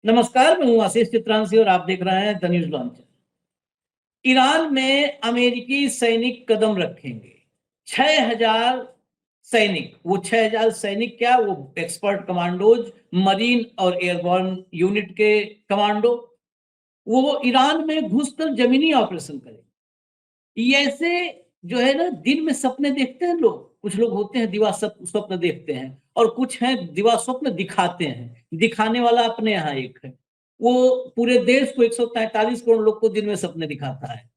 नमस्कार, मैं हूं आशीष चित्रांशी और आप देख रहे हैं द न्यूज लॉन्चर। ईरान में अमेरिकी सैनिक कदम रखेंगे। 6,000 सैनिक, वो 6,000 सैनिक क्या, वो एक्सपर्ट कमांडोज, मरीन और एयरबोर्न यूनिट के कमांडो, वो ईरान में घुसकर जमीनी ऑपरेशन करेंगे। ये ऐसे जो है ना, दिन में सपने देखते हैं लोग, कुछ लोग होते हैं दिवा स्वप्न देखते हैं, और कुछ हैं दिवा स्वप्न दिखाते हैं। दिखाने वाला अपने यहाँ एक है, वो पूरे देश को 143 करोड़ लोग को दिन में सपने दिखाता है।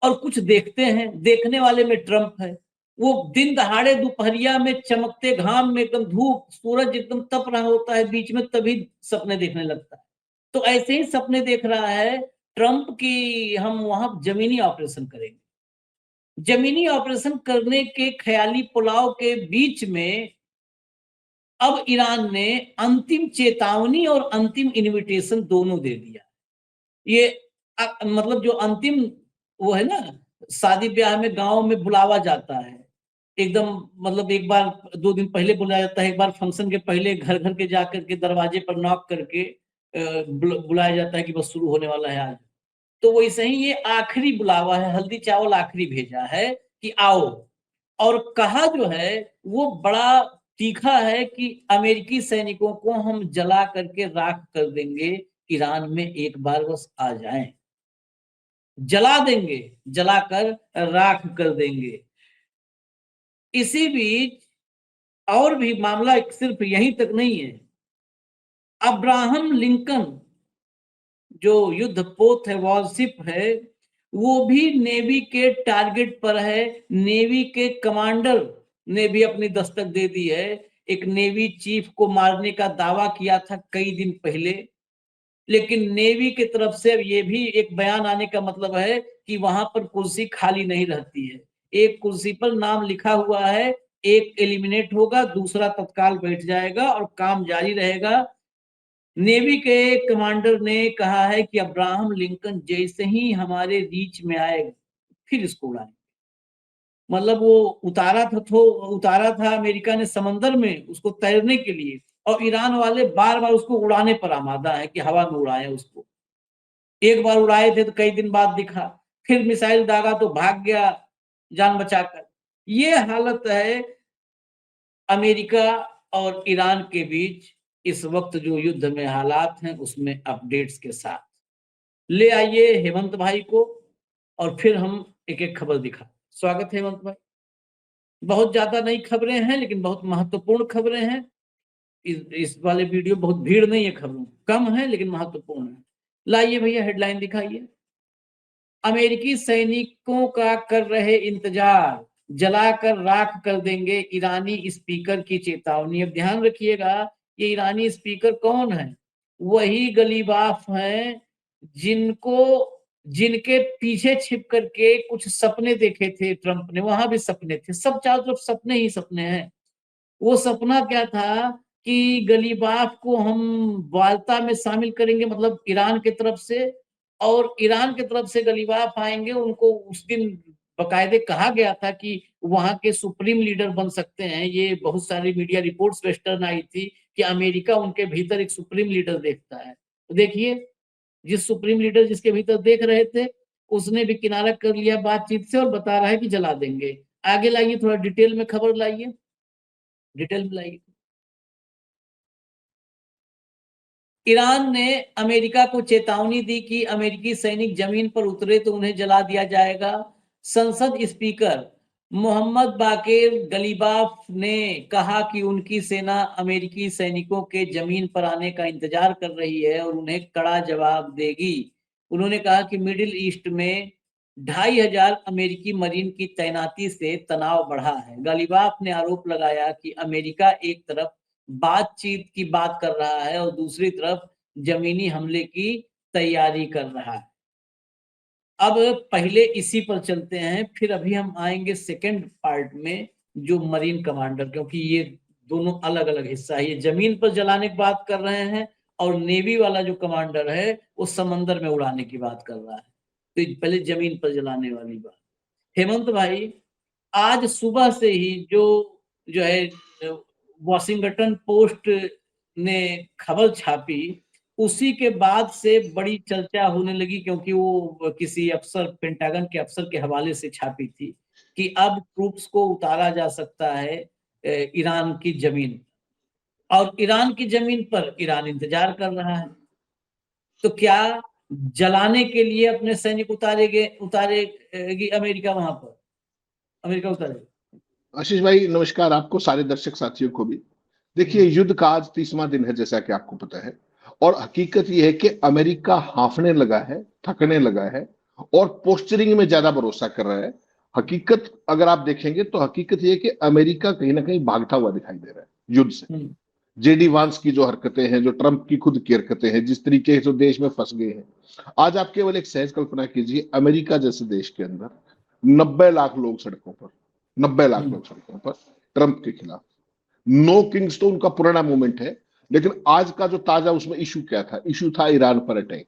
और कुछ देखते हैं, देखने वाले में ट्रंप है। वो दिन दहाड़े दोपहरिया में चमकते घाम में एकदम धूप सूरज एकदम तप रहा होता है बीच में, तभी सपने देखने लगता है। तो ऐसे ही सपने देख रहा है ट्रंप की, हम वहां जमीनी ऑपरेशन करेंगे। जमीनी ऑपरेशन करने के ख्याली पुलाव के बीच में अब ईरान ने अंतिम चेतावनी और अंतिम इनविटेशन दोनों दे दिया। ये मतलब जो अंतिम वो है ना, शादी ब्याह में गांव में बुलावा जाता है एकदम, मतलब एक बार 2 दिन पहले बुलाया जाता है, एक बार फंक्शन के पहले घर घर के जाकर के दरवाजे पर नॉक करके बुलाया जाता है कि बस शुरू होने वाला है आज। तो वैसे ही ये आखिरी बुलावा है, हल्दी चावल आखिरी भेजा है कि आओ। और कहा जो है वो बड़ा तीखा है कि अमेरिकी सैनिकों को हम जला करके राख कर देंगे, ईरान में एक बार बस आ जाएं, जला देंगे, जलाकर राख कर देंगे। इसी बीच और भी मामला सिर्फ यहीं तक नहीं है। अब्राहम लिंकन जो युद्ध पोत है, वॉरशिप है, वो भी नेवी के टारगेट पर है। नेवी के कमांडर ने भी अपनी दस्तक दे दी है। एक नेवी चीफ को मारने का दावा किया था कई दिन पहले, लेकिन नेवी की तरफ से अब ये भी एक बयान आने का मतलब है कि वहां पर कुर्सी खाली नहीं रहती है। एक कुर्सी पर नाम लिखा हुआ है, एक एलिमिनेट होगा, दूसरा तत्काल बैठ जाएगा और काम जारी रहेगा। नेवी के कमांडर ने कहा है कि अब्राहम लिंकन जैसे ही हमारे रीच में आएगा फिर इसको उड़ाएंगे। मतलब वो उतारा था अमेरिका ने समंदर में उसको तैरने के लिए, और ईरान वाले बार बार उसको उड़ाने पर आमादा है कि हवा में उड़ाए उसको। एक बार उड़ाए थे तो कई दिन बाद दिखा, फिर मिसाइल दागा तो भाग गया जान बचाकर। ये हालत है अमेरिका और ईरान के बीच इस वक्त जो युद्ध में हालात हैं उसमें अपडेट्स के साथ। ले आइए हेमंत भाई को और फिर हम एक एक खबर दिखा। स्वागत है हेमंत भाई। बहुत ज्यादा नई खबरें हैं लेकिन बहुत महत्वपूर्ण खबरें हैं। इस वाले वीडियो बहुत भीड़ नहीं है, खबरों कम है लेकिन महत्वपूर्ण है। लाइए भैया हेडलाइन दिखाइए। अमेरिकी सैनिकों का कर रहे इंतजार, जलाकर राख कर देंगे, ईरानी स्पीकर की चेतावनी। अब ध्यान रखिएगा, ये ईरानी स्पीकर कौन है? वही गलीबाफ हैं जिनको जिनके पीछे छिप करके कुछ सपने देखे थे ट्रंप ने। वहां भी सपने थे, सब चारों तरफ सपने ही सपने हैं। वो सपना क्या था कि गलीबाफ को हम वार्ता में शामिल करेंगे, मतलब ईरान की तरफ से, और ईरान की तरफ से गलीबाफ आएंगे। उनको उस दिन बकायदे कहा गया था कि वहां के सुप्रीम लीडर बन सकते हैं। ये बहुत सारी मीडिया रिपोर्ट्स वेस्टर्न आई थी कि अमेरिका उनके भीतर एक सुप्रीम लीडर देखता है। तो देखिए, जिस सुप्रीम लीडर जिसके भीतर देख रहे थे उसने भी किनारा कर लिया बातचीत से और बता रहा है कि जला देंगे। आगे लाइए, थोड़ा डिटेल में खबर लाइए, डिटेल में लाइए। ईरान ने अमेरिका को चेतावनी दी कि अमेरिकी सैनिक जमीन पर उतरे तो उन्हें जला दिया जाएगा। संसद स्पीकर मोहम्मद बाकेर गलीबाफ ने कहा कि उनकी सेना अमेरिकी सैनिकों के जमीन पर आने का इंतजार कर रही है और उन्हें कड़ा जवाब देगी। उन्होंने कहा कि मिडिल ईस्ट में 2,500 अमेरिकी मरीन की तैनाती से तनाव बढ़ा है। गलीबाफ ने आरोप लगाया कि अमेरिका एक तरफ बातचीत की बात कर रहा है और दूसरी तरफ जमीनी हमले की तैयारी कर रहा है। अब पहले इसी पर चलते हैं, फिर अभी हम आएंगे सेकंड पार्ट में, जो मरीन कमांडर, क्योंकि ये दोनों अलग अलग हिस्सा है। ये जमीन पर जलाने की बात कर रहे हैं और नेवी वाला जो कमांडर है वो समंदर में उड़ाने की बात कर रहा है। तो पहले जमीन पर जलाने वाली बात। हेमंत भाई, आज सुबह से ही जो है वॉशिंगटन पोस्ट ने खबर छापी उसी के बाद से बड़ी चर्चा होने लगी, क्योंकि वो किसी अफसर, पेंटागन के अफसर के हवाले से छापी थी कि अब ट्रूप्स को उतारा जा सकता है ईरान की जमीन, और ईरान की जमीन पर ईरान इंतजार कर रहा है। तो क्या जलाने के लिए अपने सैनिक उतारेगी अमेरिका वहां पर? अमेरिका उतारेगी? आशीष भाई नमस्कार, आपको, सारे दर्शक साथियों को भी। देखिए, युद्ध का आज 30वां दिन है, जैसा कि आपको पता है, और हकीकत यह है कि अमेरिका हांफने लगा है, थकने लगा है, और पोस्चरिंग में ज्यादा भरोसा कर रहा है। हकीकत अगर आप देखेंगे तो हकीकत यह है कि अमेरिका कहीं ना कहीं भागता हुआ दिखाई दे रहा है युद्ध से। जेडी वांस की जो हरकतें हैं, जो ट्रंप की खुद की हरकतें हैं, जिस तरीके से देश में फंस गए हैं। आज आप केवल एक सहज कल्पना कीजिए, अमेरिका जैसे देश के अंदर 90 लाख लोग सड़कों पर, 90 लाख लोग सड़कों पर ट्रंप के खिलाफ। नो किंग्स तो उनका पुराना मूवमेंट है, लेकिन आज का जो ताजा उसमें इशू क्या था? इशू था ईरान पर अटैक,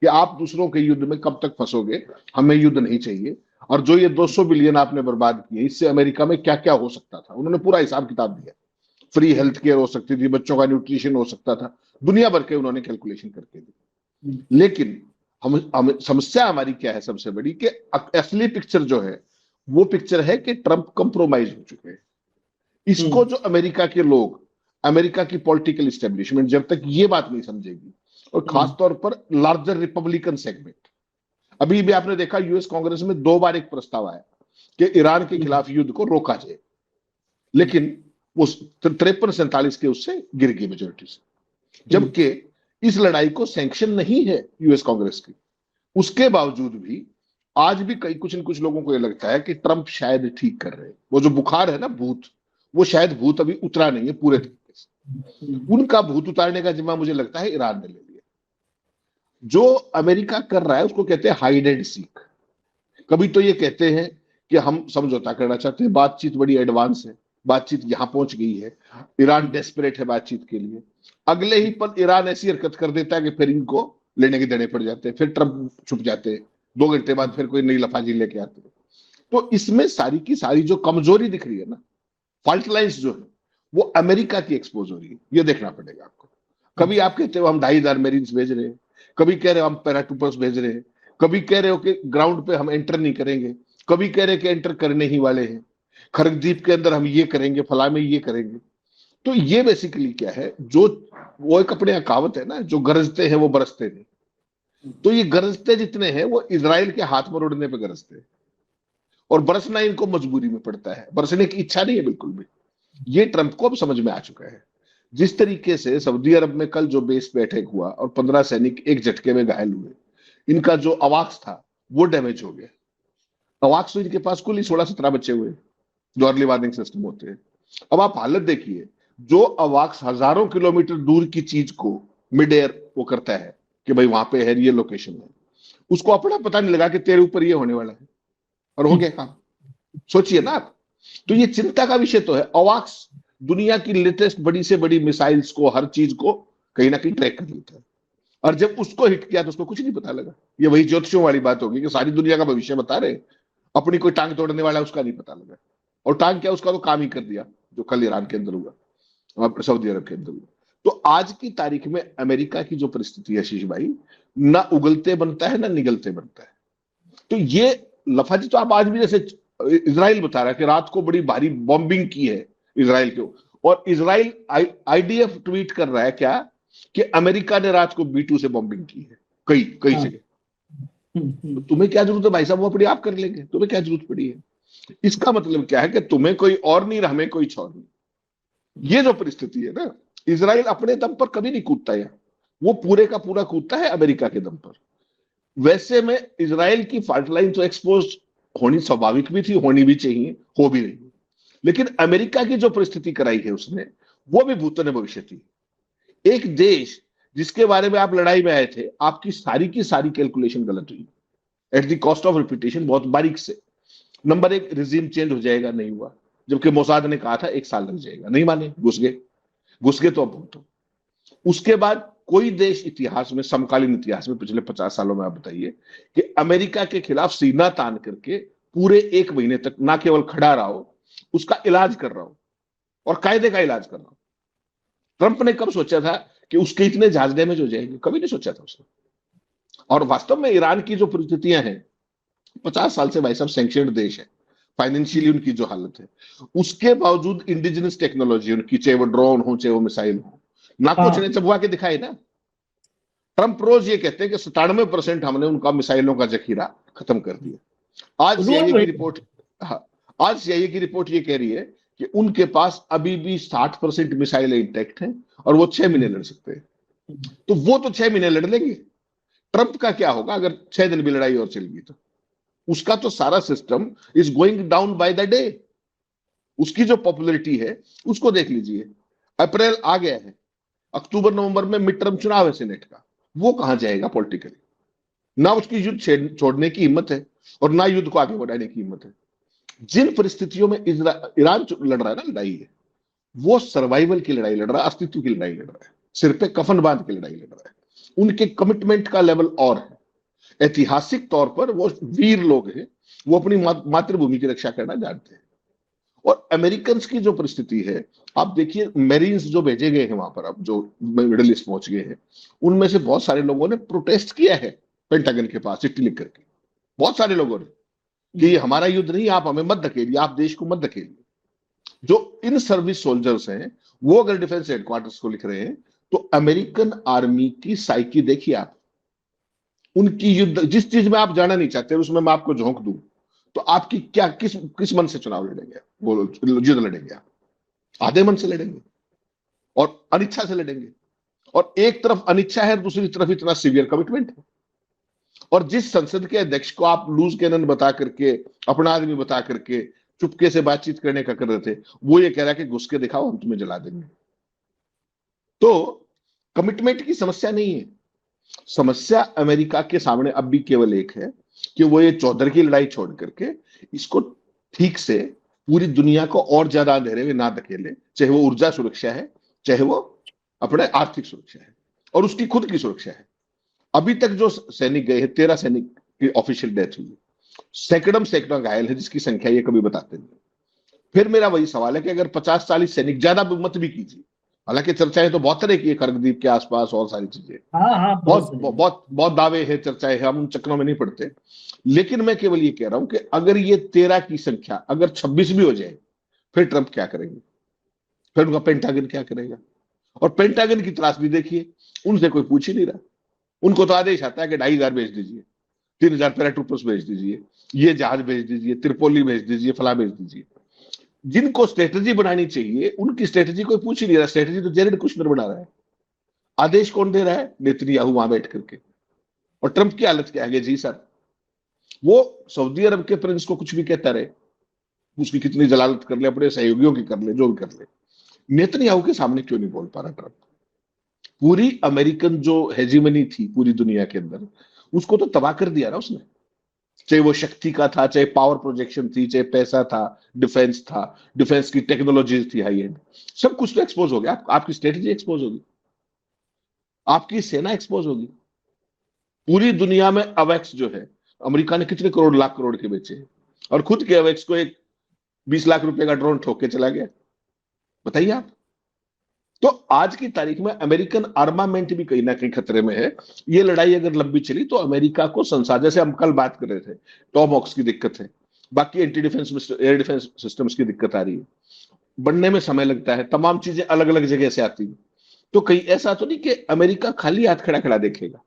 कि आप दूसरों के युद्ध में कब तक फंसोगे, हमें युद्ध नहीं चाहिए। और जो ये 200 बिलियन आपने बर्बाद किए, इससे अमेरिका में क्या क्या हो सकता था, उन्होंने पूरा हिसाब किताब दिया। फ्री हेल्थ केयर हो सकती थी, बच्चों का न्यूट्रिशन हो सकता था, दुनिया भर के उन्होंने कैलकुलेशन करके दी। लेकिन हम समस्या हमारी क्या है सबसे बड़ी, कि असली पिक्चर जो है वो पिक्चर है कि ट्रंप कंप्रोमाइज हो चुके हैं। इसको जो अमेरिका के लोग, अमेरिका की पॉलिटिकल इस्टेब्लिशमेंट जब तक ये बात नहीं समझेगी, और खास तौर पर लार्जर रिपब्लिकन सेगमेंट। अभी भी आपने देखा यूएस कांग्रेस में 2 बार एक प्रस्ताव आया कि ईरान के खिलाफ युद्ध को रोका जाए, लेकिन वो 53-47 के उससे गिर गई मेजोरिटी से। जबकि इस लड़ाई को सैंक्शन नहीं है यूएस कांग्रेस की, उसके बावजूद भी आज भी कई कुछ न कुछ लोगों को यह लगता है कि ट्रंप शायद ठीक कर रहे हैं। वो जो बुखार है ना, भूत, वो शायद भूत अभी उतरा नहीं है पूरे तरीके से। उनका भूत उतारने का जिम्मा मुझे लगता है ईरान ने ले लिया। जो अमेरिका कर रहा है उसको कहते हैं हाइड एंड सीक। कभी तो ये कहते हैं कि हम समझौता करना चाहते हैं, बातचीत बड़ी एडवांस है, बातचीत यहां पहुंच गई है, ईरान डेस्परेट है बातचीत के लिए। अगले ही पल ईरान ऐसी हरकत कर देता है कि फिर इनको लेने के देने पड़ जाते हैं, फिर ट्रंप छुप जाते हैं, 2 घंटे बाद फिर कोई नई लफाजी लेके आते हैं। तो इसमें सारी की सारी जो कमजोरी दिख रही है ना, फॉल्ट लाइन्स जो है, वो अमेरिका की एक्सपोज हो रही है। ये देखना पड़ेगा आपको। कभी आप कहते हो हम 2,500 मेरीन्स भेज रहे हैं, कभी कह रहे हो हम पैराट्रूपर्स भेज रहे हैं, कभी कह रहे हो कि ग्राउंड पे हम एंटर नहीं करेंगे, कभी कह रहे हैं कि एंटर करने ही वाले हैं, खरगदीप के अंदर हम ये करेंगे, फला में ये करेंगे। तो ये बेसिकली क्या है, जो वो एक अपने कहावत है ना, जो गरजते हैं वो बरसते नहीं। तो ये गरजते जितने हैं वो इजराइल के हाथ में उड़ने पे गरजते हैं, और बरसना इनको मजबूरी में पड़ता है, बरसने की इच्छा नहीं है बिल्कुल भी। ये ट्रंप को अब समझ में आ चुका है। जिस तरीके से सऊदी अरब में कल जो बेस पे अटैक हुआ और 15 सैनिक एक झटके में घायल हुए, इनका जो अवाक्स था वो डैमेज हो गया। अवाक्स तो इनके पास कुल ही 16-17 बच्चे हुए जो अर्ली वार्निंग सिस्टम होते हैं। अब आप हालत देखिए, जो अवाक्स हजारों किलोमीटर दूर की चीज को मिड एयर वो करता है कि भाई वहां पे है, ये लोकेशन है, उसको अपना पता नहीं लगा कि तेरे ऊपर ये होने वाला है, और हो गया काम। सोचिए ना आप। तो ये चिंता का विषय तो है। अवाक्स दुनिया की लेटेस्ट बड़ी से बड़ी मिसाइल्स को, हर चीज को कहीं ना कहीं ट्रैक कर लेता है, और जब उसको हिट किया तो उसको कुछ नहीं पता लगा। ये वही ज्योतिषियों वाली बात होगी कि सारी दुनिया का भविष्य बता रहे, अपनी कोई टांग तोड़ने वाला है उसका नहीं पता लगा, और टांग क्या, उसका तो काम ही कर दिया जो कल ईरान के अंदर हुआ और सऊदी अरब के अंदर हुआ। तो आज की तारीख में अमेरिका की जो परिस्थिति है आशीष भाई, ना उगलते बनता है ना निगलते बनता है। तो ये लफाजी तो आप आज भी, जैसे इजराइल बता रहा है कि रात को बड़ी भारी बॉम्बिंग की है इजराइल के, और इजराइल आईडीएफ ट्वीट कर रहा है क्या कि अमेरिका ने रात को B2 से बॉम्बिंग की है कई कई जगह। तो तुम्हें क्या जरूरत है भाई साहब, वो अपने आप कर लेंगे, तुम्हें क्या जरूरत पड़ी है? इसका मतलब क्या है कि तुम्हें कोई और नहीं, हमें कोई छोड़ नहीं। ये जो परिस्थिति है ना, इजराइल अपने दम पर कभी नहीं कूदता है, वो पूरे का पूरा कूदता है अमेरिका के दम पर। वैसे में इजराइल की फाल्ट लाइन तो एक्सपोज होनी स्वाभाविक भी थी, होनी भी चाहिए, हो भी रही, लेकिन अमेरिका की जो परिस्थिति कराई है उसने, वो भी भूतने भविष्य थी। एक देश जिसके बारे में आप लड़ाई में आए थे, आपकी सारी की सारी कैलकुलेशन गलत हुई, at the cost of repetition, बहुत बारीक से। नंबर एक, रिजीम चेंज हो जाएगा, नहीं हुआ, जबकि मोसाद ने कहा था 1 साल लग जाएगा, नहीं माने, घुस गए तो अब भूतो। उसके बाद कोई देश इतिहास में, समकालीन इतिहास में पिछले 50 सालों में आप बताइए कि अमेरिका के खिलाफ सीना तान करके पूरे 1 महीने तक ना केवल खड़ा रहा हो, उसका इलाज कर रहा हो, और कायदे का इलाज कर रहा हो। ट्रंप ने कब सोचा था कि उसके इतने जहाज डैमेज हो जाएंगे, कभी नहीं सोचा था उसने। और वास्तव में ईरान की जो परिस्थितियां हैं, 50 साल से भाई साहब सैंक्शन्ड देश है, फाइनेंशियली उनकी जो हालत है, उसके बावजूद इंडिजिनस टेक्नोलॉजी उनकी, चाहे वो ड्रोन हो चाहे वो मिसाइल हो, नाको हाँ, चने चबवा के दिखाई ना। ट्रंप रोज ये कहते हैं कि 97% हमने उनका मिसाइलों का जखीरा खत्म कर दिया। आज रोज सीआईए की वही। रिपोर्ट, हाँ, आज सीआईए की रिपोर्ट ये कह रही है कि उनके पास अभी भी 60% मिसाइल इंटैक्ट हैं और वो 6 महीने लड़ सकते हैं। तो वो तो 6 महीने लड़ लेंगे। ट्रंप का क्या होगा अगर 6 दिन भी लड़ाई और चल गई तो? उसका तो सारा system is going down by the day. उसकी जो पॉपुलैरिटी है उसको देख लीजिए। अप्रैल आ गया है, अक्टूबर नवंबर में मिड टर्म चुनाव है सेनेट का, वो कहां जाएगा पॉलिटिकली? ना उसकी युद्ध छोड़ने की हिम्मत है और ना युद्ध को आगे बढ़ाने की हिम्मत है। जिन परिस्थितियों में ईरान लड़ रहा है ना लड़ाई है, वो सर्वाइवल की लड़ाई लड़ रहा है, अस्तित्व की लड़ाई लड़ रहा है, सिर पे कफन बांध के लड़ाई लड़ रहा है। उनके कमिटमेंट का लेवल और है। ऐतिहासिक तौर पर वो वीर लोग हैं, वो अपनी मातृभूमि की रक्षा करना जानते हैं। और अमेरिकन की जो परिस्थिति है, आप देखिए मेरीन्स जो भेजे गए हैं वहां पर, अब जो मिडिल ईस्ट पहुंच गए हैं, उनमें से बहुत सारे लोगों ने प्रोटेस्ट किया है पेंटागन के पास चिट्ठी लिख करके, बहुत सारे लोगों ने, कि ये हमारा युद्ध नहीं, आप हमें मत धकेलिए, आप देश को मत धकेलिए। जो इन सर्विस सोल्जर्स हैं, वो अगर डिफेंस हेडक्वार्टर्स को लिख रहे हैं, तो अमेरिकन आर्मी की साइकी देखिए आप। उनकी युद्ध, जिस चीज में आप जाना नहीं चाहते उसमें मैं आपको झोंक दूं, तो आपकी क्या, किस किस मन से चुनाव लड़ेंगे, वो युद्ध लड़ेंगे आप? आधे मन से लड़ेंगे और अनिच्छा से लड़ेंगे। और एक तरफ अनिच्छा है, दूसरी तरफ इतना सीवियर कमिटमेंट है। और जिस संसद के अध्यक्ष को आप लूज कैनन बता करके, अपना आदमी बता करके चुपके से बातचीत करने का कर रहे थे, वो ये कह रहा है कि घुस के दिखाओ हम तुम्हें जला देंगे। तो कमिटमेंट की समस्या नहीं है। समस्या अमेरिका के सामने अब भी केवल एक है कि वो ये चौधर की लड़ाई छोड़ करके इसको ठीक से पूरी दुनिया को और ज्यादा अंधेरे में ना धकेले, चाहे वो ऊर्जा सुरक्षा है, चाहे वो अपने आर्थिक सुरक्षा है और उसकी खुद की सुरक्षा है। अभी तक जो सैनिक गए हैं, 13 सैनिक की ऑफिशियल डेथ हुई, सैकड़म सैकड़ा घायल है, जिसकी संख्या ये कभी बताते नहीं। फिर मेरा वही सवाल है कि अगर 50-40 सैनिक, ज्यादा मत भी कीजिए, हालांकि चर्चाएं तो बहुत तरह की है करगदीप के आसपास और सारी चीजें, हाँ हाँ, बहुत बहुत सही। बहुत बहुत दावे हैं, चर्चाएं हैं, हम उन चक्रों में नहीं पड़ते। लेकिन मैं केवल ये कह रहा हूं कि अगर ये 13 की संख्या अगर 26 भी हो जाए, फिर ट्रंप क्या करेंगे? फिर उनका पेंटागन क्या करेगा? और पेंटागन की त्रासदी देखिए, उनसे कोई पूछ ही नहीं रहा। उनको तो आदेश आता है कि 2,500 भेज दीजिए, 3,000 पैराट्रूपर्स भेज दीजिए, ये जहाज भेज दीजिए, त्रिपोली भेज दीजिए, फला भेज दीजिए। जिनको स्ट्रेटेजी बनानी चाहिए उनकी स्ट्रेटेजी कोई पूछ ही नहीं रहा। स्ट्रेटेजी तो जेरेड कुशनर बना रहा है। आदेश कौन दे रहा है? नेतन्याहू वहां बैठ करके। और ट्रंप की हालत क्या है जी सर, वो सऊदी अरब के प्रिंस को कुछ भी कहता रहे, उसकी कितनी जलालत कर ले, अपने सहयोगियों की कर ले, जो भी कर ले, नेतन्याहू के सामने क्यों नहीं बोल पा रहा ट्रंप? पूरी अमेरिकन जो हेजीमनी थी पूरी दुनिया के अंदर, उसको तो तबाह कर दिया ना उसने। चाहे वो शक्ति का था, चाहे पावर प्रोजेक्शन थी, चाहे पैसा था, डिफेंस था, डिफेंस की टेक्नोलॉजीज थी हाई एंड, सब कुछ तो एक्सपोज हो गया। आपकी स्ट्रेटेजी एक्सपोज होगी, आपकी सेना एक्सपोज होगी। पूरी दुनिया में अवैक्स जो है, अमेरिका ने कितने करोड़ लाख करोड़ के बेचे हैं, और खुद के अवैक्स को एक 20 लाख रुपए का ड्रोन ठोक के चला गया। बताइए आप। तो आज की तारीख में अमेरिकन आर्मामेंट भी कहीं ना कहीं खतरे में है। ये लड़ाई अगर लंबी चली तो अमेरिका को संसाधन, जैसे हम कल बात कर रहे थे, टॉमहॉक्स की दिक्कत है, बाकी anti defence air defence systems की दिक्कत आ रही है, बनने में समय लगता है, तमाम चीजें अलग अलग जगह से आती है। तो कहीं ऐसा तो नहीं कि अमेरिका खाली हाथ खड़ा खड़ा देखेगा,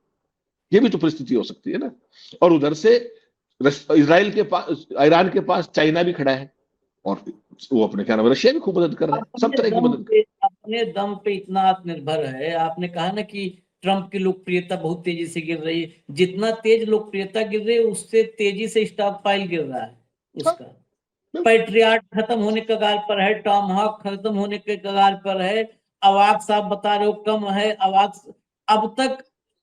ये भी तो परिस्थिति हो सकती है ना। और उधर से इसराइल के पास, ईरान के पास चाइना भी खड़ा है, और वो अपने क्या नाम है, रशिया भी खूब मदद कर रहा है, सब तरह की मदद। अपने दम पे इतना आत्मनिर्भर है। आपने कहा ना कि ट्रंप की लोकप्रियता बहुत तेजी से गिर रही है। जितना तेज लोकप्रियता गिर रही है, उससे तेजी से स्टॉक पाइल गिर रहा है हाँ, उसका। पैट्रियाट खत्म होने के कगार पर है, टॉमहॉक खत्म होने के कगार पर है, अवाक्स आप बता रहे हो कम है, अवाक्स। अब तक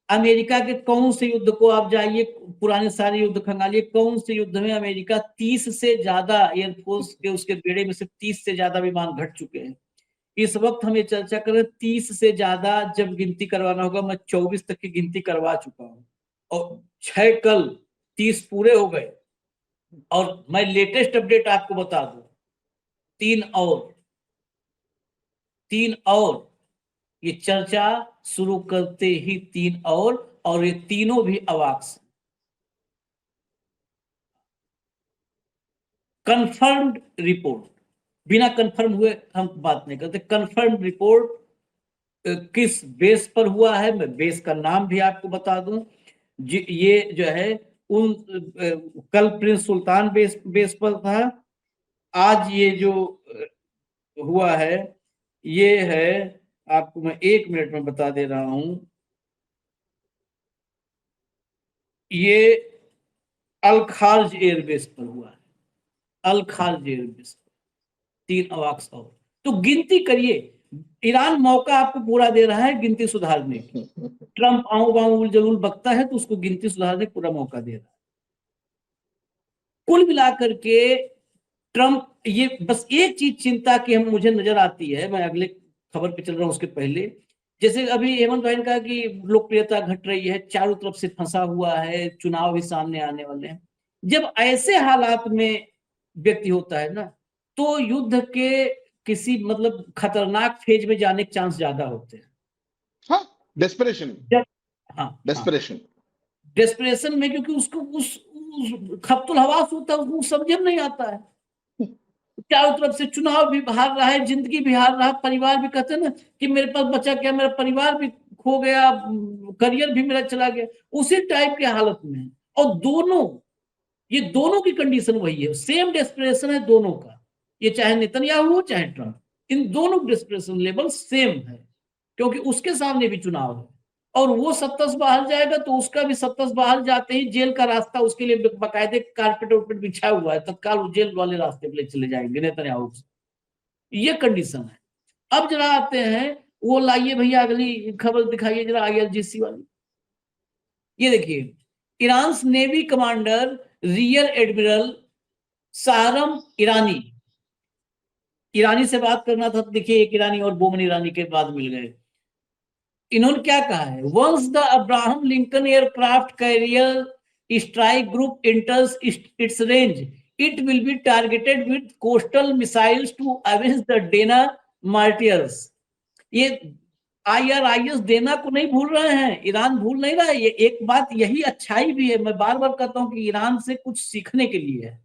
अमेरिका के कौन से युद्ध को आप जाइए, पुराने सारे युद्ध खंगालिए, कौन से युद्ध में अमेरिका 30 से ज्यादा एयरफोर्स के उसके बेड़े में से 30 से ज्यादा विमान घट चुके हैं। इस वक्त हम ये चर्चा कर रहे हैं 30 से ज्यादा। जब गिनती करवाना होगा, मैं 24 तक की गिनती करवा चुका हूं, और 6 कल, 30 पूरे हो गए। और मैं लेटेस्ट अपडेट आपको बता दूं, तीन और ये चर्चा शुरू करते ही 3 और ये तीनों भी अवाक से। कंफर्म्ड रिपोर्ट, बिना कंफर्म हुए हम बात नहीं करते। कंफर्म्ड रिपोर्ट किस बेस पर हुआ है, मैं बेस का नाम भी आपको बता दूं। ये जो है उन कल प्रिंस सुल्तान बेस पर था, आज ये जो हुआ है ये है, आपको मैं 1 मिनट में बता दे रहा हूं। ये अल-खार्ज एयरबेस पर हुआ है, अल-खार्ज एयरबेस पर 3 अवाक्स और। तो गिनती करिए, ईरान मौका आपको पूरा दे रहा है गिनती सुधारने की। ट्रंप आऊं बाऊं जरूर बकता है तो उसको गिनती सुधारने का पूरा मौका दे रहा है। कुल मिलाकर के ट्रंप, ये बस एक चीज चिंता की हम मुझे नजर आती है, मैं अगले खबर पे चल रहा हूं उसके पहले। जैसे अभी हेमंत भाई ने कहा कि लोकप्रियता घट रही है, चारों तरफ से फंसा हुआ है, चुनाव भी सामने आने वाले हैं। जब ऐसे हालात में व्यक्ति होता है ना, तो युद्ध के किसी मतलब खतरनाक फेज में जाने के चांस ज्यादा होते हैं। हाँ, डेस्परेशन, जब हाँ डेस्परेशन, डेस्परेशन में, क्योंकि उसको उस खप्तुल हवास होता है, उसको समझ में नहीं आता है। चारों तरफ से चुनाव भी हार रहा है, जिंदगी भी हार रहा है, परिवार भी, कहते हैं ना कि मेरे पास बचा क्या, मेरा परिवार भी खो गया, करियर भी मेरा चला गया, उसी टाइप के हालत में है। और दोनों, ये दोनों की कंडीशन वही है, सेम डेस्परेशन है दोनों का। ये चाहे नेतन्याहू हो चाहे ट्रंप, इन दोनों डेस्परेशन लेवल सेम है, क्योंकि उसके सामने भी चुनाव है और वो सत्ता से बाहर जाएगा तो उसका भी सत्ता से बाहर जाते ही जेल का रास्ता उसके लिए बाकायदे कारपेट उर्पेट बिछा हुआ है, तत्काल वो जेल वाले रास्ते पे चले जाएंगे नेतन्याहू से। ये कंडीशन है। अब जरा आते हैं, वो लाइए भैया अगली खबर दिखाइए जरा, IRGC वाली। ये देखिए, Iran navy commander rear admiral Shahram Irani, ईरानी से बात करना था, देखिए एक ईरानी और बोमन ईरानी के बाद मिल गए। इन्होंने क्या कहा है, once the Abraham Lincoln aircraft carrier strike group enters its range it will be targeted with coastal missiles to avenge the Dena martyrs. ये IRIS देना को नहीं भूल रहे हैं, ईरान भूल नहीं रहा है। ये एक बात यही अच्छाई भी है, मैं बार बार कहता हूं कि ईरान से कुछ सीखने के लिए है,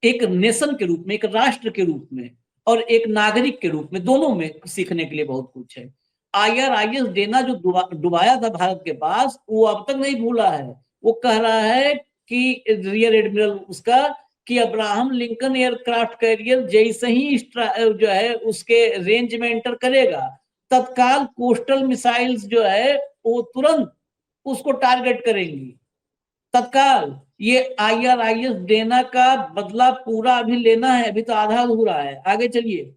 एक नेशन के रूप में, एक राष्ट्र के रूप में और एक नागरिक के रूप में, दोनों में सीखने के लिए बहुत कुछ है। IRIS देना जो डुबाया था भारत के पास, वो अब तक नहीं भूला है। वो कह रहा है कि रियर एडमिरल उसका, कि अब्राहम लिंकन एयरक्राफ्ट कैरियर जैसे ही जो है उसके रेंज में एंटर करेगा, तत्काल कोस्टल मिसाइल्स जो है वो तुरंत उसको टारगेट करेंगी, तत्काल। ये IRIS देना का बदला पूरा अभी लेना है, अभी तो आधा अधूरा है। आगे चलिए,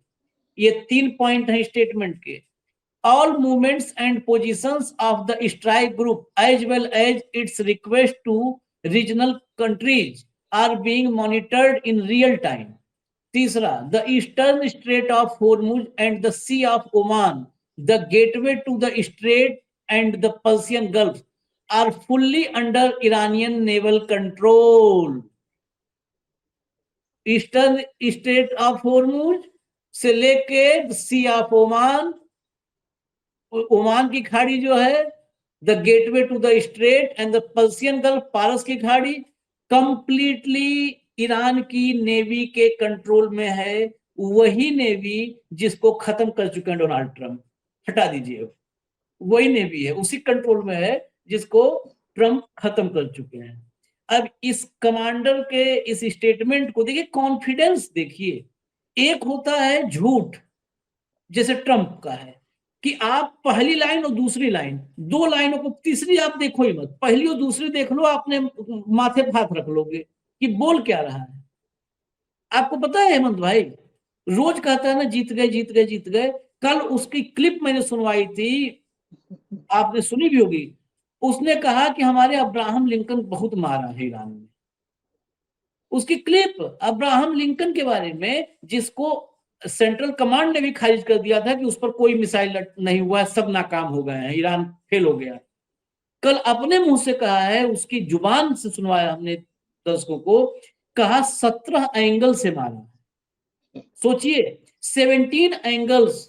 ये 3 पॉइंट है स्टेटमेंट के। All movements and positions of the strike group as well as its request to regional countries are being monitored in real time. तीसरा, the eastern strait of Hormuz and the Sea of Oman, the gateway to the strait and the Persian Gulf are fully under Iranian naval control. Eastern state of Hormuz से लेके सी of Oman, Oman की खाड़ी जो है, the gateway to the strait and the Persian gulf, पारस की खाड़ी, completely Iran की नेवी के कंट्रोल में है। वही नेवी जिसको खत्म कर चुके हैं डोनाल्ड ट्रंप, हटा दीजिए, वही नेवी है, उसी कंट्रोल में है जिसको ट्रंप खत्म कर चुके हैं। अब इस कमांडर के इस स्टेटमेंट को देखिए, कॉन्फिडेंस देखिए। एक होता है झूठ, जैसे ट्रंप का है कि आप पहली लाइन और दूसरी लाइन, 2 लाइनों को, तीसरी आप देखो ही मत, पहली और दूसरी देख लो, आपने माथे पे हाथ रख लोगे कि बोल क्या रहा है। आपको पता है हेमंत भाई, रोज कहता है ना जीत गए जीत गए जीत गए। कल उसकी क्लिप मैंने सुनवाई थी, आपने सुनी भी होगी। उसने कहा कि हमारे अब्राहम लिंकन बहुत मारा है ईरान में। उसकी क्लिप अब्राहम लिंकन के बारे में, जिसको सेंट्रल कमांड ने भी खारिज कर दिया था कि उस पर कोई मिसाइल नहीं हुआ है, सब नाकाम हो गए हैं, ईरान फेल हो गया। कल अपने मुंह से कहा है, उसकी जुबान से सुनवाया हमने दर्शकों को, कहा 17 एंगल से मारा। सोचिए, 17 एंगल्स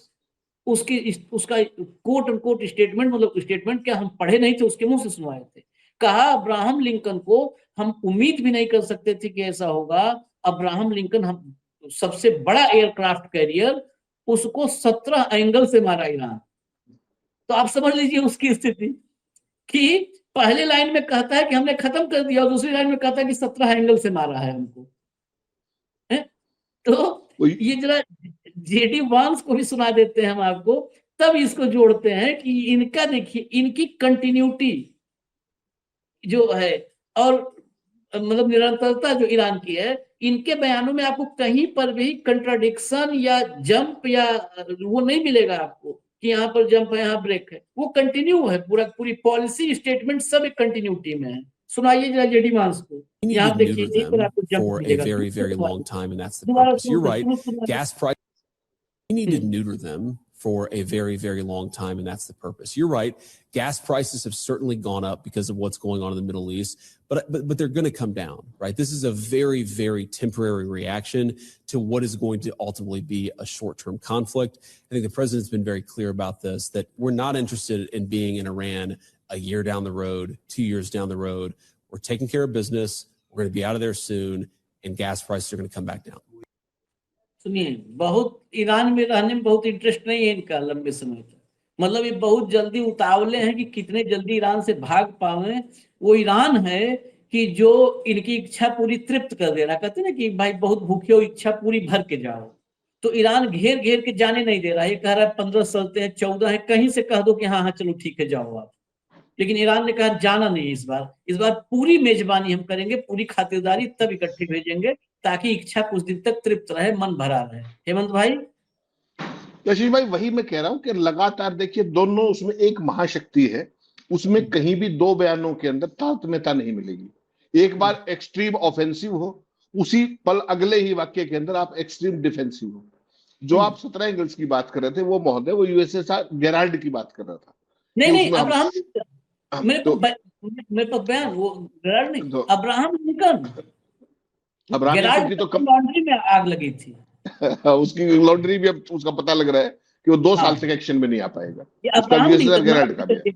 उसका कोट अनकोट स्टेटमेंट, मतलब स्टेटमेंट क्या हम पढ़े नहीं थे, उसके मुंह से सुनवाए थे। कहा अब्राहम लिंकन को हम उम्मीद भी नहीं कर सकते थे कि ऐसा होगा। अब्राहम लिंकन हम सबसे बड़ा एयरक्राफ्ट कैरियर, उसको 17 एंगल से मारा ईरान। तो आप समझ लीजिए उसकी स्थिति कि पहले लाइन में कहता है कि हमने खत्म कर दिया और दूसरी लाइन में कहता है कि 17 एंगल से मारा है हमको। है? तो ये जरा जेडी वांस को भी सुना देते हैं हम आपको, तब इसको जोड़ते हैं कि इनका देखिए, इनकी कंटिन्यूटी जो है और मतलब निरंतरता जो ईरान की है, इनके बयानों में आपको कहीं पर भी कंट्राडिक्शन या जंप या वो नहीं मिलेगा आपको कि यहाँ पर जंप है यहाँ ब्रेक है। वो कंटिन्यू है, पूरी पॉलिसी स्टेटमेंट सब एक कंटिन्यूटी में है। सुनाइए जरा जेडी वांस को, यहाँ देखिए यहीं पर आपको जंप for a मिलेगा। very, very long time, and that's the दोबारा purpose. You're right. सुनो। Gas price. We need to neuter them for a very, very long time, and that's the purpose. You're right. Gas prices have certainly gone up because of what's going on in the Middle East, but they're going to come down, right? This is a very, very temporary reaction to what is going to ultimately be a short-term conflict. I think the president's been very clear about this, that we're not interested in being in Iran a year down the road, 2 years down the road. We're taking care of business. We're going to be out of there soon, and gas prices are going to come back down. सुनिए, बहुत Iran में रहने में बहुत interest नहीं है इनका लंबे समय तक। मतलब ये बहुत जल्दी उतावले हैं कि कितने जल्दी ईरान से भाग पावे। वो ईरान है कि जो इनकी इच्छा पूरी तृप्त कर दे रहा। कहते हैं ना कि भाई बहुत भूखे हो, इच्छा पूरी भर के जाओ। तो ईरान घेर घेर के जाने नहीं दे रहा है। ये कह रहा है 15 शर्तें हैं, 14 है, कहीं से कह दो कि हाँ हाँ चलो ठीक है जाओ आप। लेकिन ईरान ने कहा जाना नहीं इस बार पूरी मेजबानी हम करेंगे, पूरी खातिरदारी, तब इकट्ठे भेजेंगे ताकि इच्छा कुछ दिन तक तृप्त रहे, मन भरा रहे। हेमंत भाई। यशीष भाई, वही मैं कह रहा हूं कि लगातार देखिए दोनों, उसमें एक महाशक्ति है, उसमें कहीं भी दो बयानों के अंदर तारतम्यता नहीं मिलेगी। एक बार एक्सट्रीम ऑफेंसिव हो, उसी पल अगले ही वाक्य के अंदर आप एक्सट्रीम डिफेंसिव हो। जो आप 17 एंगल्स की बात कर रहे थे वो महोदय, वो यूएसएसआर गेराल्ड की बात कर रहा था। नहीं अब्राहम तो मेरे पास बयान वो गेराल्ड नहीं, अब्राहम लिंकन। अब्राहम की तो लॉन्ड्री में आग लगी थी। उसकी लॉन्ड्री भी अब उसका पता लग रहा है कि वो 2 साल तक एक्शन में नहीं आ पाएगा। उसका यूएसएसआर गेराल्ड का भी।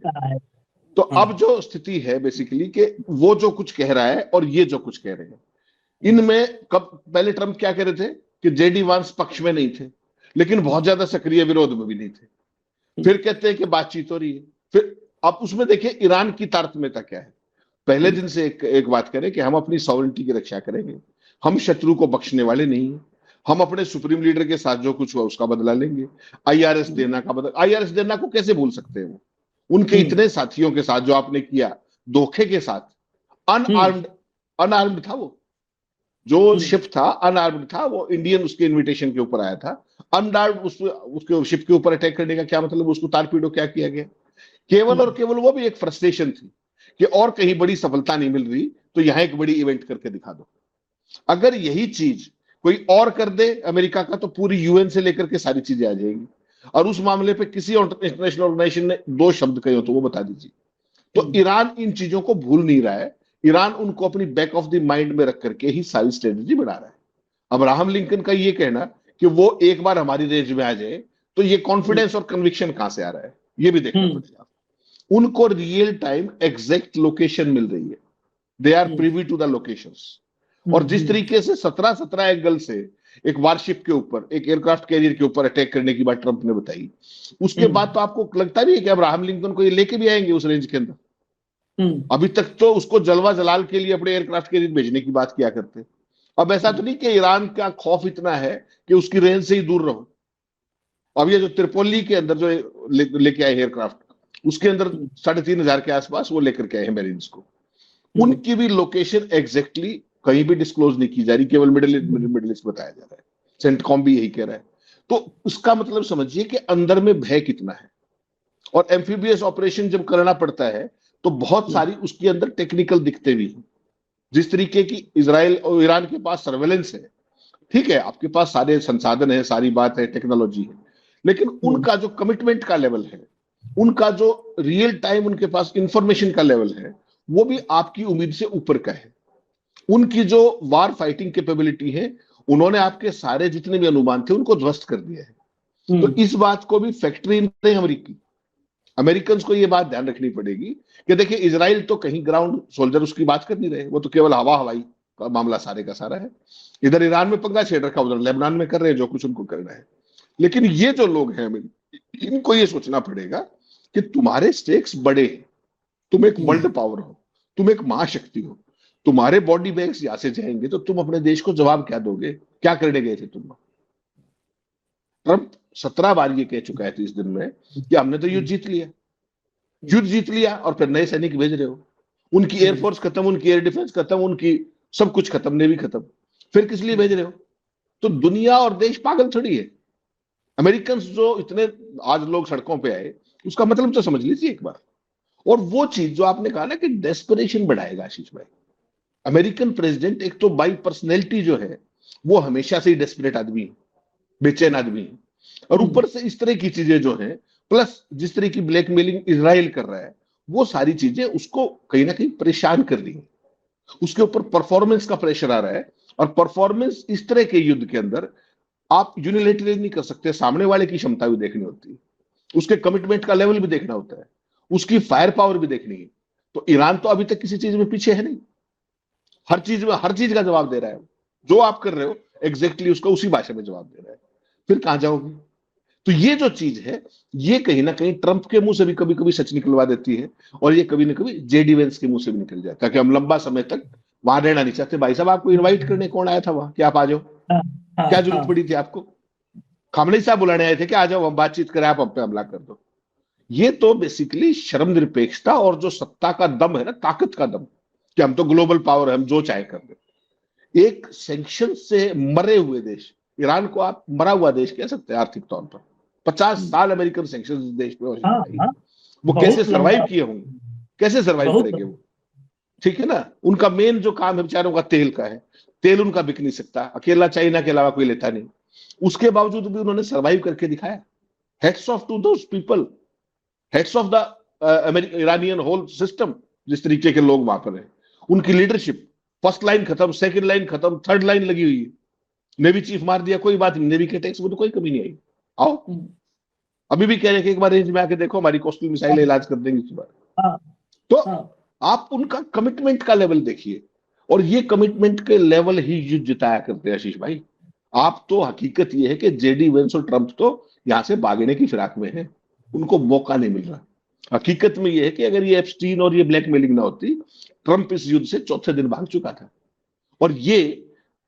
तो अब जो स्थिति है बेसिकली कि वो जो कुछ कह रहा है और ये जो कुछ कह रहे हैं, इनमें कब पहले ट्रंप क्या कह रहे थे कि जेडी वांस पक्ष में नहीं थे, लेकिन बहुत ज्यादा सक्रिय विरोध में भी नहीं थे। फिर कहते हैं कि बातचीत हो रही है। फिर अब उसमें देखिए ईरान की तारतम्यता क्या है। पहले दिन से एक बात करें कि हम अपनी सॉवरेनिटी की रक्षा करेंगे, हम शत्रु को बख्शने वाले नहीं है, हम अपने सुप्रीम लीडर के साथ जो कुछ हुआ उसका बदला लेंगे। आईआरएस देना का बदला, आईआरएस देना को कैसे भूल सकते हैं वो, उनके इतने साथियों के साथ जो आपने किया धोखे के साथ। अनआर्म्ड था वो, जो शिप था अनआर्म्ड था, वो इंडियन उसके इनविटेशन के ऊपर आया था। अनआर्म्ड उसके शिप के ऊपर अटैक करने का क्या मतलब, उसको तारपीडो क्या किया गया? केवल और केवल वो भी एक फ्रस्ट्रेशन थी कि और कहीं बड़ी सफलता नहीं मिल रही तो यहां एक बड़ी इवेंट करके दिखा दो। अगर यही चीज कोई और कर दे अमेरिका का, तो पूरी यूएन से लेकर के सारी चीजें आ जाएंगी। और उस मामले पे किसी इंटरनेशनल ऑर्गेनाइजेशन ने 2 शब्द कहे हो तो वो बता दीजिए। तो ईरान इन चीजों को भूल नहीं रहा है। ईरान उनको अपनी बैक ऑफ द माइंड में रख करके ही सारी स्ट्रेटेजी बना रहा है। अब्राहम लिंकन का ये कहना कि वो एक बार हमारी रेंज में आ जाए, तो ये कॉन्फिडेंस और कन्विक्शन कहां से आ रहा है, ये भी देखना पड़ेगा। उनको रियल टाइम एग्जैक्ट लोकेशन मिल रही है, they are privy to the locations. और जिस तरीके से 17 एंगल से एक वारशिप के ऊपर, एक एयरक्राफ्ट कैरियर के ऊपर अटैक करने की बात ट्रंप ने बताई, उसके बाद तो आपको लगता नहीं है कि अब्राहम लिंकन को ये लेके भी आएंगे उस रेंज के अंदर? अभी तक तो उसको जलवा जलाल के लिए अपने एयरक्राफ्ट कैरियर भेजने की बात किया करते। अब ऐसा तो नहीं कि ईरान का खौफ इतना है कि उसकी रेंज से ही दूर रहो। अब ये जो त्रिपोली के अंदर जो लेके आए एयरक्राफ्ट, उसके अंदर 3500 के आसपास वो लेकर के आए हैं मेरीन्स को। उनकी भी लोकेशन एग्जैक्टली कहीं भी डिस्क्लोज नहीं की जा रही, केवल मिडिल ईस्ट बताया जा रहा है। सेंटकॉम भी यही कह रहा है। तो उसका मतलब समझिए कि अंदर में भय कितना है। और एम्फीबियस ऑपरेशन जब करना पड़ता है तो बहुत सारी उसके अंदर टेक्निकल दिक्कतें भी हैं। जिस तरीके की इजराइल और ईरान के पास सर्वेलेंस है, ठीक है, आपके पास सारे संसाधन है, सारी बात है, टेक्नोलॉजी है, लेकिन उनका जो कमिटमेंट का लेवल है, उनका जो रियल टाइम उनके पास इंफॉर्मेशन का लेवल है, वो भी आपकी उम्मीद से ऊपर का है। उनकी जो वार फाइटिंग कैपेबिलिटी है, उन्होंने आपके सारे जितने भी अनुमान थे उनको ध्वस्त कर दिया है। तो इस बात को भी फैक्टरी नहीं अमेरिकन को ये बात ध्यान रखनी पड़ेगी कि देखिए इजराइल तो कहीं ग्राउंड सोल्जर उसकी बात कर नहीं रहे, वो तो केवल हवाई का मामला सारे का सारा है। इधर ईरान में पंगा छेड़ रखा, उधर लेबनान में कर रहे हैं जो कुछ उनको करना है। लेकिन ये जो लोग हैं इनको ये सोचना पड़ेगा कि तुम्हारे स्टेक्स बड़े हैं, तुम एक वर्ल्ड पावर हो, तुम एक महाशक्ति हो, तुम्हारे बॉडी बैग्स यहां से जाएंगे तो तुम अपने देश को जवाब क्या दोगे? क्या करने गए थे तुम? ट्रंप 17 बार ये कह चुका है 30 दिन में कि हमने तो युद्ध जीत लिया, युद्ध जीत लिया और फिर नए सैनिक भेज रहे हो। उनकी एयरफोर्स खत्म, उनकी एयर डिफेंस खत्म, उनकी सब कुछ खत्म, नेवी खत्म, फिर किस लिए भेज रहे हो? तो दुनिया और देश पागल थोड़ी है। अमेरिकन जो इतने आज लोग सड़कों पे आए, उसका मतलब तो समझ लीजिए एक बार। और वो चीज जो आपने कहा ना कि डेस्परेशन बढ़ाएगा आशीष भाई, अमेरिकन प्रेसिडेंट एक तो बाई पर्सनैलिटी जो है वो हमेशा से ही डेस्परेट आदमी है, बेचैन आदमी है, और ऊपर से इस तरह की चीजें जो है, प्लस जिस तरह की ब्लैकमेलिंग इजराइल कर रहा है, वो सारी चीजें उसको कहीं ना कहीं परेशान कर रही है। उसके ऊपर परफॉर्मेंस का प्रेशर आ रहा है, और परफॉर्मेंस इस तरह के युद्ध के अंदर आप यूनिलेटरली नहीं कर सकते, सामने वाले की क्षमता भी देखनी होती है, उसके कमिटमेंट का लेवल भी देखना होता है, उसकी फायर पावर भी देखनी है। तो ईरान तो अभी तक किसी चीज में पीछे है नहीं, हर चीज में हर चीज का जवाब दे रहा है। जो आप कर रहे हो एग्जैक्टली उसका उसी भाषा में जवाब दे रहा है, फिर कहां जाओगे? तो ये जो चीज है, ये कहीं ना कहीं ट्रंप के मुंह से भी कभी कभी सच निकलवा देती है, और ये कभी ना कभी जेडी वेंस के मुंह से भी निकल जाता है कि हम लंबा समय तक वहां रहना नहीं चाहते। भाई साहब, आपको इनवाइट करने कौन आया था वहां कि आप आ जाओ? क्या जरूरत पड़ी थी आपको? खामनेई साहब बुलाने आए थे कि आ जाओ हम बातचीत करें, आप हम पे हमला कर दो। ये तो बेसिकली शर्म निरपेक्षता और जो सत्ता का दम है ना, ताकत का दम, कि हम तो ग्लोबल पावर है, हम जो चाहे कर दे। एक सैंक्शन से मरे हुए देश, ईरान को आप मरा हुआ देश कह सकते हैं आर्थिक तौर पर। 50 साल अमेरिकन सैंक्शन देश में वो कैसे सरवाइव किए होंगे, कैसे सरवाइव करेंगे वो? ठीक है ना, उनका मेन जो काम है बेचारों का तेल का है, तेल उनका बिक नहीं सकता, अकेला चाइना के अलावा कोई लेता नहीं, उसके बावजूद भी उन्होंने सरवाइव करके दिखाया। Heads off to those people, heads off the Iranian whole system, जिस तरीके के लोग वहां पर हैं, उनकी लीडरशिप, फर्स्ट लाइन खत्म, सेकंड लाइन खत्म, थर्ड लाइन लगी हुई है। नेवी चीफ मार दिया, कोई बात नहीं, नेवी के टैक्स में तो कोई कमी नहीं आई, आओ अभी भी कह रहे हैं कि एक बार रेंज में आके देखो, हमारी कोस्टल मिसाइल इलाज कर देंगे इस बार। तो आप उनका कमिटमेंट का लेवल देखिए, और ये कमिटमेंट के लेवल ही युद्ध जिताया करते हैं आशीष भाई। आप तो हकीकत ये है कि जेडी वेंस और ट्रंप तो यहां से भागने की फिराक में है, उनको मौका नहीं मिल रहा। हकीकत में ये है कि अगर ये एप्स्टीन और ये ब्लैकमेलिंग ना होती, ट्रंप इस युद्ध से चौथे दिन भाग चुका था। और ये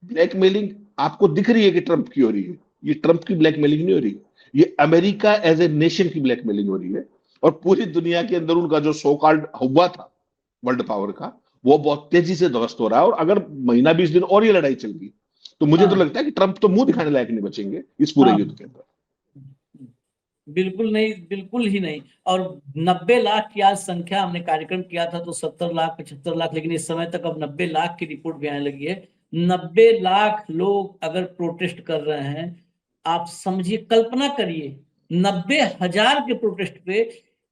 ब्लैकमेलिंग आपको दिख रही है कि ट्रंप की हो रही है, ये ट्रंप की ब्लैकमेलिंग नहीं हो रही, ये अमेरिका एज ए नेशन की ब्लैकमेलिंग हो रही है। और पूरी दुनिया के अंदर उनका जो सो कॉल्ड हुआ था वर्ल्ड पावर का, वो बहुत तेजी से ध्वस्त हो रहा है। और अगर महीना 20 दिन और ये लड़ाई चल गई तो मुझे तो लगता है कि ट्रंप तो मुंह दिखाने लायक नहीं बचेंगे इस पूरे युद्ध के अंदर। बिल्कुल नहीं, बिल्कुल ही नहीं। और 90 लाख की आज संख्या, हमने कार्यक्रम किया था तो 70 लाख 75 लाख, लेकिन इस समय तक अब 90 लाख की रिपोर्ट भी आने लगी है। 90 लाख लोग अगर प्रोटेस्ट कर रहे हैं, आप समझिए, कल्पना करिए 90,000 के प्रोटेस्ट पे।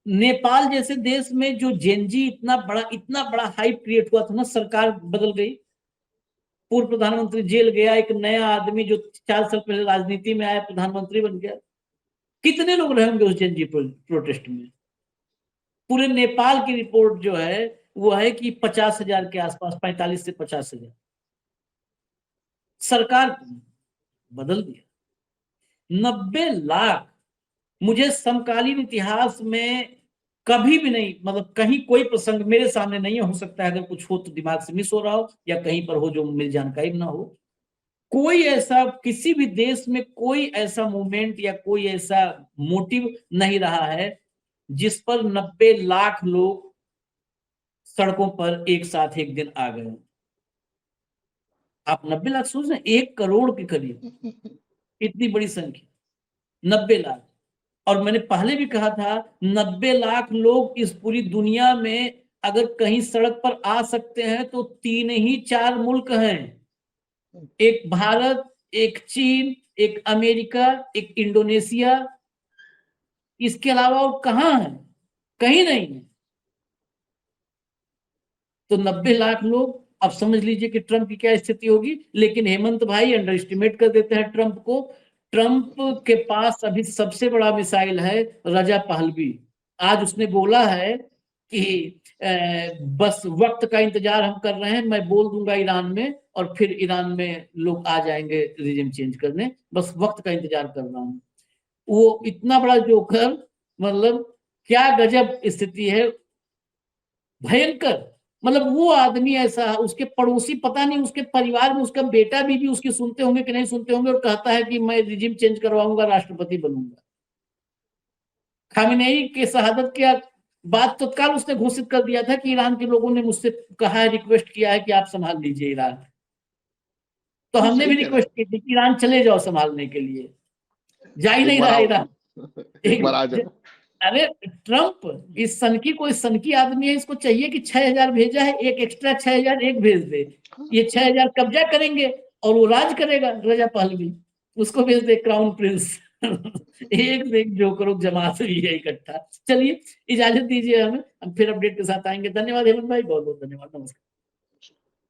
नेपाल जैसे देश में जो जेनजी इतना बड़ा हाइप क्रिएट हुआ था ना, सरकार बदल गई, पूर्व प्रधानमंत्री जेल गया, एक नया आदमी जो 4 साल पहले राजनीति में आया प्रधानमंत्री बन गया। कितने लोग रहेंगे उस जेनजी प्रोटेस्ट में? पूरे नेपाल की रिपोर्ट जो है वो है कि 50,000 के आसपास, 45 से 50,000। सरकार बदल दिया। 90 लाख, मुझे समकालीन इतिहास में कभी भी नहीं, मतलब कहीं कोई प्रसंग मेरे सामने नहीं हो सकता है, अगर कुछ हो तो दिमाग से मिस हो रहा हो या कहीं पर हो जो मेरी जानकारी में ना हो। कोई ऐसा किसी भी देश में कोई ऐसा मूवमेंट या कोई ऐसा मोटिव नहीं रहा है जिस पर 90 लाख लोग सड़कों पर एक साथ एक दिन आ गए। आप 90 लाख सोच रहे हैं, 1 करोड़ के करीब, इतनी बड़ी संख्या 90 लाख। और मैंने पहले भी कहा था 90 लाख लोग इस पूरी दुनिया में अगर कहीं सड़क पर आ सकते हैं तो 3 ही 4 मुल्क हैं, एक भारत, एक चीन, एक अमेरिका, एक इंडोनेशिया। इसके अलावा और कहां है? कहीं नहीं है। तो 90 लाख लोग, अब समझ लीजिए कि ट्रंप की क्या स्थिति होगी। लेकिन हेमंत भाई अंडर एस्टिमेट कर देते हैं ट्रंप को। ट्रंप के पास अभी सबसे बड़ा मिसाइल है रजा पहलवी। आज उसने बोला है कि बस वक्त का इंतजार हम कर रहे हैं, मैं बोल दूंगा ईरान में और फिर ईरान में लोग आ जाएंगे रिजिम चेंज करने, बस वक्त का इंतजार कर रहा हूं। वो इतना बड़ा जोकर, मतलब क्या गजब स्थिति है, भयंकर। मतलब वो आदमी ऐसा, उसके पड़ोसी पता नहीं उसके परिवार में उसका बेटा भी उसकी सुनते होंगे कि नहीं सुनते होंगे, और कहता है कि मैं रिजिम चेंज करवाऊंगा, राष्ट्रपति बनूंगा। खामेनेई के शहादत के बाद तत्काल उसने घोषित कर दिया था कि ईरान के लोगों ने मुझसे कहा है, रिक्वेस्ट किया है कि आप संभाल लीजिए ईरान। तो हमने सही भी कह रहे रिक्वेस्ट की थी कि ईरान चले जाओ संभालने के लिए, जा ही हैं। एक नहीं बार रहा आओ, ईरान। एक बार आ जाओ। अरे ट्रंप इस सनकी, कोई सनकी आदमी है, इसको चाहिए कि 6,000 भेजा है, एक एक्स्ट्रा 6,000 एक भेज दे, ये 6,000 कब्जा करेंगे और वो राज करेगा। रजा पहलवी उसको भेज दे, क्राउन प्रिंस। एक से एक जोकरों जमात भी है इकट्ठा। चलिए इजाजत दीजिए हमें, हम फिर अपडेट के साथ आएंगे। धन्यवाद हेमंत भाई, बहुत बहुत धन्यवाद, नमस्कार।